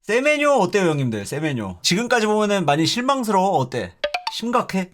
세메뇨 어때요 형님들? 세메뇨 지금까지 보면은 많이 실망스러워. 어때? 심각해?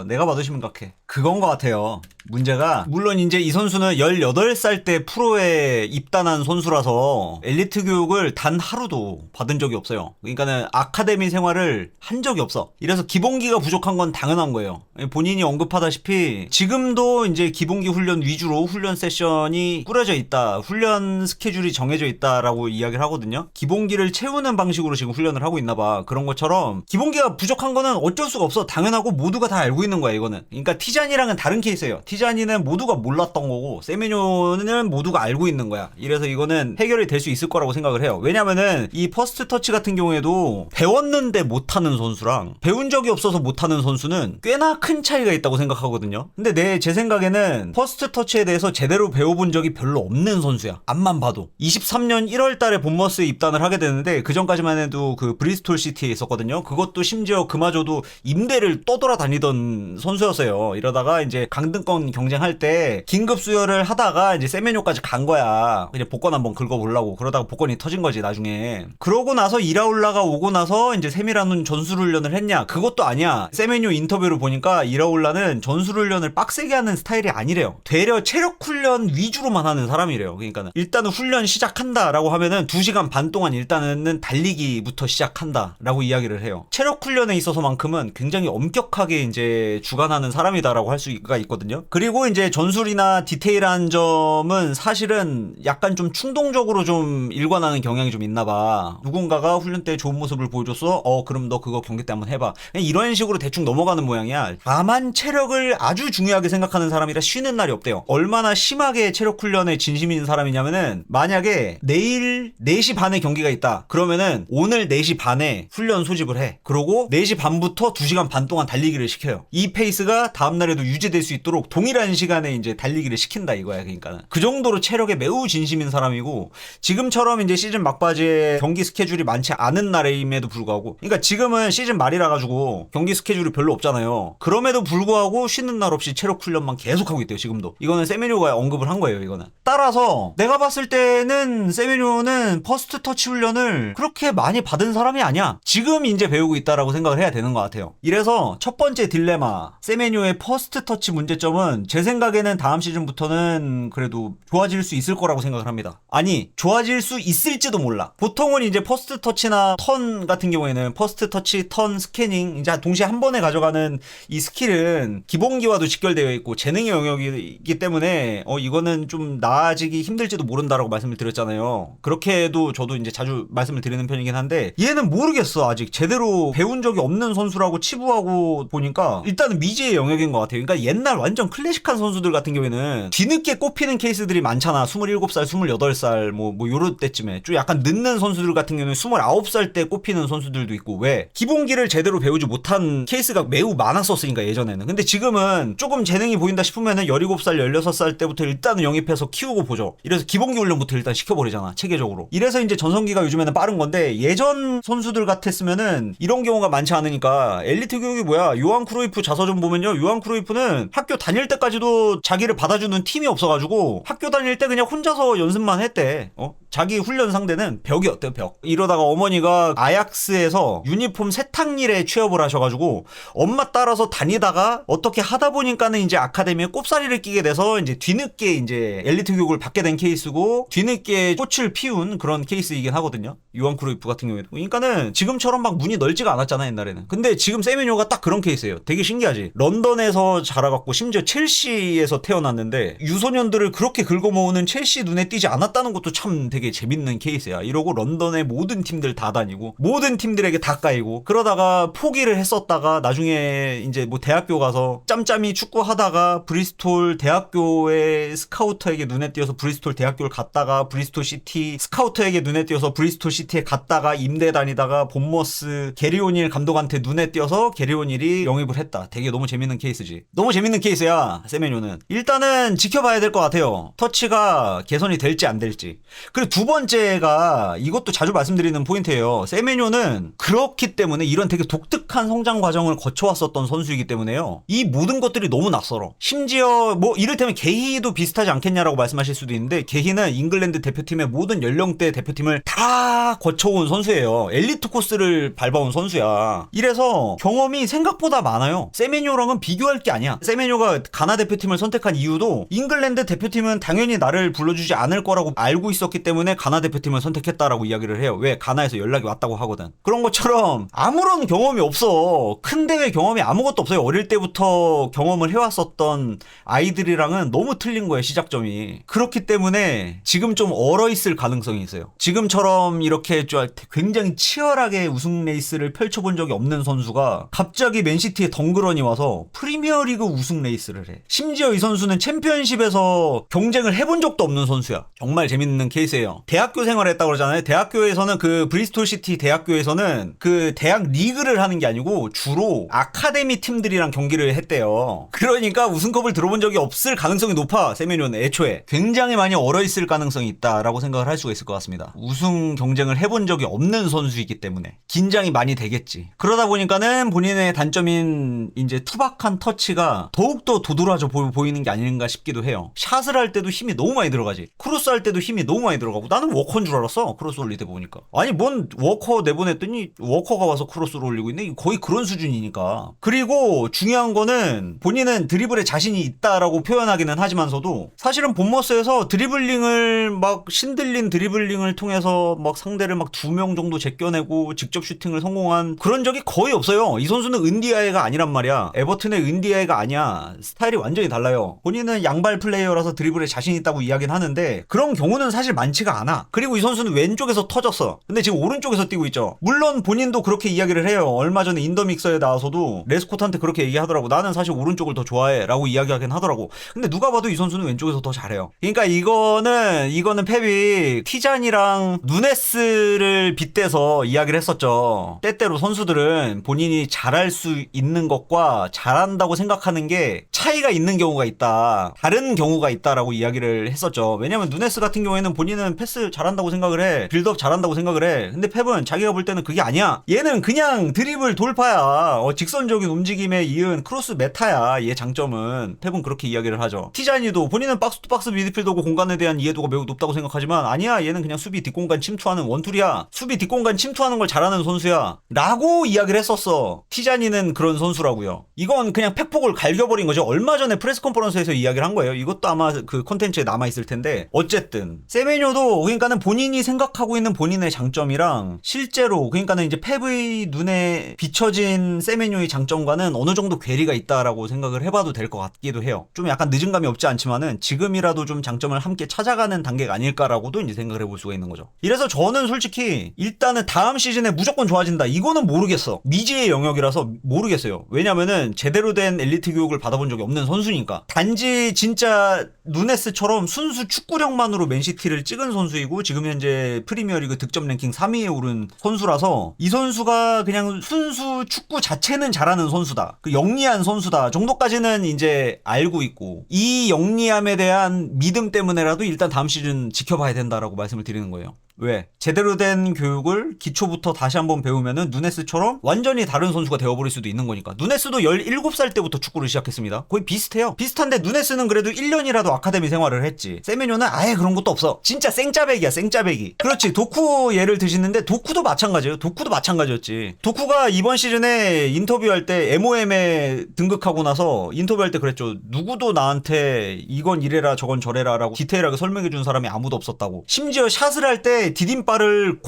내가 봐도 심각해. 그건 것 같아요. 문제가 물론 이제 이 선수는 18살 때 프로에 입단한 선수라서 엘리트 교육을 단 하루도 받은 적이 없어요. 그러니까는 아카데미 생활을 한 적이 없어. 이래서 기본기가 부족한 건 당연한 거예요. 본인이 언급하다시피 지금도 이제 기본기 훈련 위주로 훈련 세션이 꾸려져 있다, 훈련 스케줄이 정해져 있다라고 이야기를 하거든요. 기본기를 채우는 방식으로 지금 훈련을 하고 있나 봐. 그런 것처럼 기본기가 부족한 거는 어쩔 수가 없어. 당연하고 모두가 다 알고 있는 거야 이거는. 그러니까 티자니랑은 다른 케이스예요. 티자니는 모두가 몰랐던 거고 세메뇨는 모두가 알고 있는 거야. 이래서 이거는 해결이 될 수 있을 거라고 생각을 해요. 왜냐면은 이 퍼스트 터치 같은 경우에도 배웠는데 못하는 선수랑 배운 적이 없어서 못하는 선수는 꽤나 큰 차이가 있다고 생각하거든요. 근데 제 생각에는 퍼스트 터치에 대해서 제대로 배워본 적이 별로 없는 선수야. 앞만 봐도 23년 1월 달에 본머스에 입단을 하게 되는데 그 전까지만 해도 그 브리스톨 시티에 있었거든요. 그것도 심지어 그마저도 임대를 떠돌아다니던 선수였어요. 이러다가 이제 강등권 경쟁할 때 긴급 수혈을 하다가 이제 세메뇨까지 간 거야. 그냥 복권 한번 긁어보려고. 그러다가 복권이 터진 거지 나중에. 그러고 나서 이라올라가 오고 나서 이제 세미라는 전술훈련을 했냐? 그것도 아니야. 세메뇨 인터뷰를 보니까 이라올라는 전술훈련을 빡세게 하는 스타일이 아니래요. 되려 체력훈련 위주로만 하는 사람이래요. 그러니까 일단은 훈련 시작한다라고 하면은 2시간 반 동안 일단은 달리기부터 시작한다라고 이야기를 해요. 체력훈련에 있어서만큼은 굉장히 엄격하게 이제 주관하는 사람이다라고 할 수가 있거든요. 그리고 이제 전술이나 디테일한 점은 사실은 약간 좀 충동적으로 좀 일관하는 경향이 좀 있나 봐. 누군가가 훈련 때 좋은 모습을 보여줬어? 그럼 너 그거 경기 때 한번 해봐. 이런 식으로 대충 넘어가는 모양이야. 다만 체력을 아주 중요하게 생각하는 사람이라 쉬는 날이 없대요. 얼마나 심하게 체력 훈련에 진심인 사람이냐면은 만약에 내일 4시 반에 경기가 있다. 그러면은 오늘 4시 반에 훈련 소집을 해. 그러고 4시 반부터 2시간 반 동안 달리기를 시켜요. 이 페이스가 다음날에도 유지될 수 있도록 동일한 시간에 이제 달리기를 시킨다 이거야. 그러니까 그 정도로 체력에 매우 진심인 사람이고, 지금처럼 이제 시즌 막바지에 경기 스케줄이 많지 않은 날임에도 불구하고, 그러니까 지금은 시즌 말이라 가지고 경기 스케줄이 별로 없잖아요. 그럼에도 불구하고 쉬는 날 없이 체력 훈련만 계속하고 있대요 지금도. 이거는 세메뇨가 언급을 한 거예요 이거는. 따라서 내가 봤을 때는 세메뇨는 퍼스트 터치 훈련을 그렇게 많이 받은 사람이 아니야. 지금 이제 배우고 있다라고 생각을 해야 되는 것 같아요. 이래서 첫 번째 딜레마, 세메뇨의 퍼스트 터치 문제점은 제 생각에는 다음 시즌부터는 그래도 좋아질 수 있을 거라고 생각을 합니다. 아니, 좋아질 수 있을지도 몰라. 보통은 이제 퍼스트 터치나 턴 같은 경우에는 퍼스트 터치, 턴, 스캐닝 이제 동시에 한 번에 가져가는 이 스킬은 기본기와도 직결되어 있고 재능의 영역이기 때문에 이거는 좀 나아지기 힘들지도 모른다라고 말씀을 드렸잖아요. 그렇게 해도 저도 이제 자주 말씀을 드리는 편이긴 한데, 얘는 모르겠어. 아직 제대로 배운 적이 없는 선수라고 치부하고 보니까 일단은 미지의 영역인 것 같아요. 그러니까 옛날 완전 클래식한 선수들 같은 경우에는 뒤늦게 꼽히는 케이스들이 많잖아. 27살, 28살 뭐 요럴 때쯤에 좀 약간 늦는 선수들 같은 경우는 29살 때 꼽히는 선수들도 있고. 왜? 기본기를 제대로 배우지 못한 케이스가 매우 많았었으니까 예전에는. 근데 지금은 조금 재능이 보인다 싶으면은 17살, 16살 때부터 일단은 영입해서 키우고 보죠. 이래서 기본기 훈련부터 일단 시켜버리잖아 체계적으로. 이래서 이제 전성기가 요즘에는 빠른 건데, 예전 선수들 같았으면은 이런 경우가 많지 않으니까. 엘리트 교육이 뭐야? 요한 크루이프 자서전 보면요, 요한 크루이프는 학교 다닐 때까지도 자기를 받아주는 팀이 없어가지고 학교 다닐 때 그냥 혼자서 연습만 했대. 자기 훈련 상대는 벽이었대요, 벽. 이러다가 어머니가 아약스에서 유니폼 세탁일에 취업을 하셔가지고 엄마 따라서 다니다가 어떻게 하다 보니까는 이제 아카데미에 꼽사리를 끼게 돼서 이제 뒤늦게 이제 엘리트 교육을 받게 된 케이스고, 뒤늦게 꽃을 피운 그런 케이스이긴 하거든요, 요한 크루이프 같은 경우에도. 그러니까는 지금처럼 막 문이 넓지가 않았잖아 옛날에는. 근데 지금 세메뇨가 딱 그런 케이스예요. 되게 신기하지. 런던에서 자라갖고 심지어 첼시에서 태어났는데 유소년들을 그렇게 긁어모으는 첼시 눈에 띄지 않았다는 것도 참 되게 재밌는 케이스야. 이러고 런던의 모든 팀들 다 다니고 모든 팀들에게 다 까이고, 그러다가 포기를 했었다가 나중에 이제 뭐 대학교 가서 짬짬이 축구하다가 브리스톨 대학교의 스카우터에게 눈에 띄어서 브리스톨 대학교를 갔다가 브리스톨 시티 스카우터에게 눈에 띄어서 브리스톨 시티에 갔다가 임대 다니다가 본머스 게리 오닐 감독한테 눈에 띄어서 게리 오닐이 영입을 했다. 되게 너무 재밌는 케이스지. 너무 재밌는 케이스야. 선수다 세메뇨는. 일단은 지켜봐야 될 것 같아요. 터치가 개선이 될지 안 될지. 그리고 두 번째가 이것도 자주 말씀드리는 포인트예요. 세메뇨는 그렇기 때문에 이런 되게 독특한 성장 과정을 거쳐왔었던 선수이기 때문에요. 이 모든 것들이 너무 낯설어. 심지어 뭐 이를테면 게히도 비슷하지 않겠냐라고 말씀하실 수도 있는데, 게히는 잉글랜드 대표팀의 모든 연령대 대표팀을 다 거쳐온 선수예요. 엘리트 코스를 밟아온 선수야. 이래서 경험이 생각보다 많아요. 세메뇨랑은 비교할 게 아니야. 세메뇨가 가나 대표팀을 선택한 이유도 잉글랜드 대표팀은 당연히 나를 불러주지 않을 거라고 알고 있었기 때문에 가나 대표팀을 선택했다라고 이야기를 해요. 왜? 가나에서 연락이 왔다고 하거든. 그런 것처럼 아무런 경험이 없어. 큰 대회 경험이 아무것도 없어요. 어릴 때부터 경험을 해왔었던 아이들이랑은 너무 틀린 거예요, 시작점이. 그렇기 때문에 지금 좀 얼어있을 가능성이 있어요. 지금처럼 이렇게 굉장히 치열하게 우승 레이스를 펼쳐본 적이 없는 선수가 갑자기 맨시티에 덩그러니 와서 프리미어리그 우승 레이스를 해. 심지어 이 선수는 챔피언십에서 경쟁을 해본 적도 없는 선수야. 정말 재밌는 케이스예요. 대학교 생활을 했다고 그러잖아요. 대학교에서는 그 브리스톨 시티 대학교에서는 그 대학 리그를 하는 게 아니고 주로 아카데미 팀들이랑 경기를 했대요. 그러니까 우승컵을 들어본 적이 없을 가능성이 높아. 세메뇨는 애초에 굉장히 많이 얼어있을 가능성이 있다라고 생각을 할 수가 있을 것 같습니다. 우승 경쟁을 해본 적이 없는 선수이기 때문에 긴장이 많이 되겠지. 그러다 보니까는 본인의 단점인 이제 투박한 터치가 더욱더 도드라져 보이는 게 아닌가 싶기도 해요. 샷을 할 때도 힘이 너무 많이 들어가지. 크로스 할 때도 힘이 너무 많이 들어가고. 나는 워커인 줄 알았어, 크로스 올릴 때 보니까. 아니 뭔 워커 내보냈더니 워커가 와서 크로스를 올리고 있네. 거의 그런 수준이니까. 그리고 중요한 거는 본인은 드리블에 자신이 있다라고 표현하기는 하지만서도 사실은 본머스에서 드리블링을 막 신들린 드리블링을 통해서 막 상대를 막 2명 정도 제껴내고 직접 슈팅을 성공한 그런 적이 거의 없어요. 이 선수는 은디아이가 아니란 말이야. 에버튼의 은디아이가 아니야. 스타일이 완전히 달라요. 본인은 양발 플레이어라서 드리블에 자신 있다고 이야기는 하는데 그런 경우는 사실 많지가 않아. 그리고 이 선수는 왼쪽에서 터졌어. 근데 지금 오른쪽에서 뛰고 있죠. 물론 본인도 그렇게 이야기를 해요. 얼마 전에 인더믹서에 나와서도 레스코트한테 그렇게 얘기하더라고. 나는 사실 오른쪽을 더 좋아해 라고 이야기하긴 하더라고. 근데 누가 봐도 이 선수는 왼쪽에서 더 잘해요. 그러니까 이거는 펩이 티잔이랑 누네스를 빗대서 이야기를 했었죠. 때때로 선수들은 본인이 잘할 수 있는 것과 잘한다고 생각하는 게 차이가 있는 경우가 있다. 다른 경우가 있다라고 이야기를 했었죠. 왜냐면 누네스 같은 경우에는 본인은 패스 잘한다고 생각을 해. 빌드업 잘한다고 생각을 해. 근데 펩은 자기가 볼 때는 그게 아니야. 얘는 그냥 드리블 돌파야. 직선적인 움직임에 이은 크로스 메타야. 얘 장점은. 펩은 그렇게 이야기를 하죠. 티자니도 본인은 박스 투 박스 미드필더고 공간에 대한 이해도가 매우 높다고 생각하지만 아니야, 얘는 그냥 수비 뒷공간 침투하는 원툴이야. 수비 뒷공간 침투하는 걸 잘하는 선수야 라고 이야기를 했었어. 티자니는 그런 선수라고요. 이건 그냥 팩폭을 갈겨버린 거죠. 얼마 전에 프레스 컨퍼런스에서 이야기를 한 거예요. 이것도 아마 그 콘텐츠에 남아있을 텐데 어쨌든 세메뇨도 그러니까는 본인이 생각하고 있는 본인의 장점이랑 실제로 그러니까는 이제 펩의 눈에 비춰진 세메뇨의 장점과는 어느 정도 괴리가 있다라고 생각을 해봐도 될 것 같기도 해요. 좀 약간 늦은 감이 없지 않지만은 지금이라도 좀 장점을 함께 찾아가는 단계가 아닐까라고도 이제 생각을 해볼 수가 있는 거죠. 이래서 저는 솔직히 일단은 다음 시즌에 무조건 좋아진다, 이거는 모르겠어. 미지의 영역이라서 모르겠어요. 왜냐면은 제대로 된 엘리트 교육을 받아본 적이 없는 선수니까. 단지 진짜 누네스처럼 순수 축구력만으로 맨시티를 찍은 선수이고 지금 현재 프리미어리그 득점 랭킹 3위에 오른 선수라서 이 선수가 그냥 순수 축구 자체는 잘하는 선수다, 그 영리한 선수다 정도까지는 이제 알고 있고, 이 영리함에 대한 믿음 때문에라도 일단 다음 시즌 지켜봐야 된다라고 말씀을 드리는 거예요. 왜? 제대로 된 교육을 기초부터 다시 한번 배우면은 누네스처럼 완전히 다른 선수가 되어버릴 수도 있는 거니까. 누네스도 17살 때부터 축구를 시작했습니다. 거의 비슷해요. 비슷한데 누네스는 그래도 1년이라도 아카데미 생활을 했지. 세메뇨는 아예 그런 것도 없어. 진짜 생짜배기야, 생짜배기. 그렇지. 도쿠 예를 드시는데 도쿠도 마찬가지예요. 도쿠도 마찬가지였지. 도쿠가 이번 시즌에 인터뷰할 때 MOM에 등극하고 나서 인터뷰할 때 그랬죠. 누구도 나한테 이건 이래라 저건 저래라 라고 디테일하게 설명해준 사람이 아무도 없었다고. 심지어 샷을 할 때 디딤발을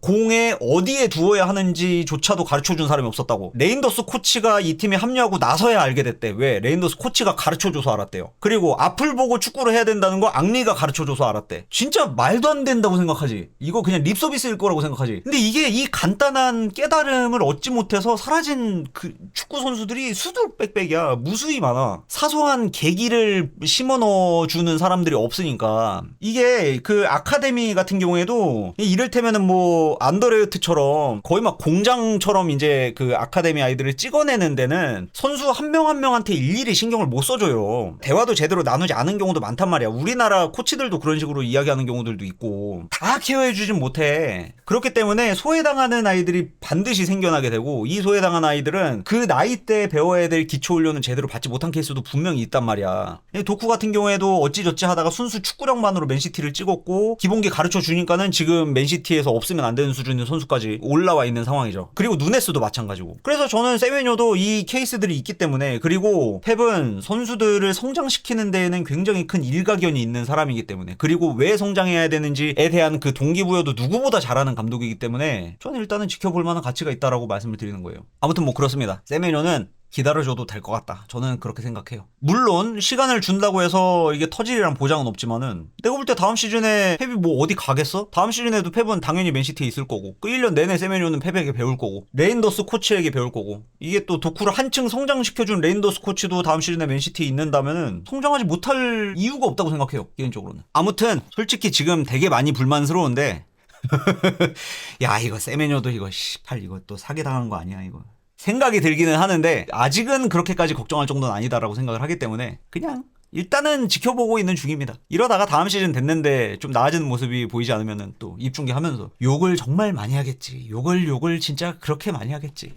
공에 어디에 두어야 하는지조차도 가르쳐준 사람이 없었다고. 레인더스 코치가 이 팀에 합류하고 나서야 알게 됐대. 왜? 레인더스 코치가 가르쳐줘서 알았대요. 그리고 앞을 보고 축구를 해야 된다는 거 앙리가 가르쳐줘서 알았대. 진짜 말도 안 된다고 생각하지. 이거 그냥 립서비스일 거라고 생각하지. 근데 이게 이 간단한 깨달음을 얻지 못해서 사라진 그 축구 선수들이 수두룩빽빽이야. 무수히 많아. 사소한 계기를 심어 넣어주는 사람들이 없으니까. 이게 그 아카데미 같은 경우에도 경우에도 이를테면은 뭐 안더레어트처럼 거의 막 공장처럼 이제 그 아카데미 아이들을 찍어내는 데는 선수 한 명 한 명한테 일일이 신경을 못 써줘요. 대화도 제대로 나누지 않은 경우도 많단 말이야. 우리나라 코치들도 그런 식으로 이야기하는 경우들도 있고 다 케어해주진 못해. 그렇기 때문에 소외당하는 아이들이 반드시 생겨나게 되고, 이 소외당한 아이들은 그 나이 때 배워야 될 기초훈련은 제대로 받지 못한 케이스도 분명히 있단 말이야. 도쿠 같은 경우에도 어찌저찌 하다가 순수 축구력만으로 맨시티를 찍었고, 기본기 가르쳐 주니까는 지금 맨시티에서 없으면 안 되는 수준의 선수까지 올라와 있는 상황이죠. 그리고 누네스도 마찬가지고. 그래서 저는 세메뇨도 이 케이스들이 있기 때문에, 그리고 펩은 선수들을 성장시키는 데에는 굉장히 큰 일가견이 있는 사람이기 때문에, 그리고 왜 성장해야 되는지에 대한 그 동기부여도 누구보다 잘하는 감독이기 때문에 저는 일단은 지켜볼 만한 가치가 있다라고 말씀을 드리는 거예요. 아무튼 뭐 그렇습니다. 세메뇨는 기다려줘도 될 것 같다. 저는 그렇게 생각해요. 물론 시간을 준다고 해서 이게 터질이란 보장은 없지만은, 내가 볼 때 다음 시즌에 펩이 뭐 어디 가겠어? 다음 시즌에도 펩은 당연히 맨시티에 있을 거고, 그 1년 내내 세메뇨는 펩에게 배울 거고, 레인더스 코치에게 배울 거고, 이게 또 도쿠를 한층 성장시켜준 레인더스 코치도 다음 시즌에 맨시티에 있는다면은 성장하지 못할 이유가 없다고 생각해요, 개인적으로는. 아무튼 솔직히 지금 되게 많이 불만스러운데 야, 이거 세메뇨도 이거 씨팔 이거 또 사기당한 거 아니야 이거, 생각이 들기는 하는데 아직은 그렇게까지 걱정할 정도는 아니다라고 생각을 하기 때문에 그냥 일단은 지켜보고 있는 중입니다. 이러다가 다음 시즌 됐는데 좀 나아지는 모습이 보이지 않으면은 또 입중계 하면서 욕을 정말 많이 하겠지. 욕을 진짜 그렇게 많이 하겠지.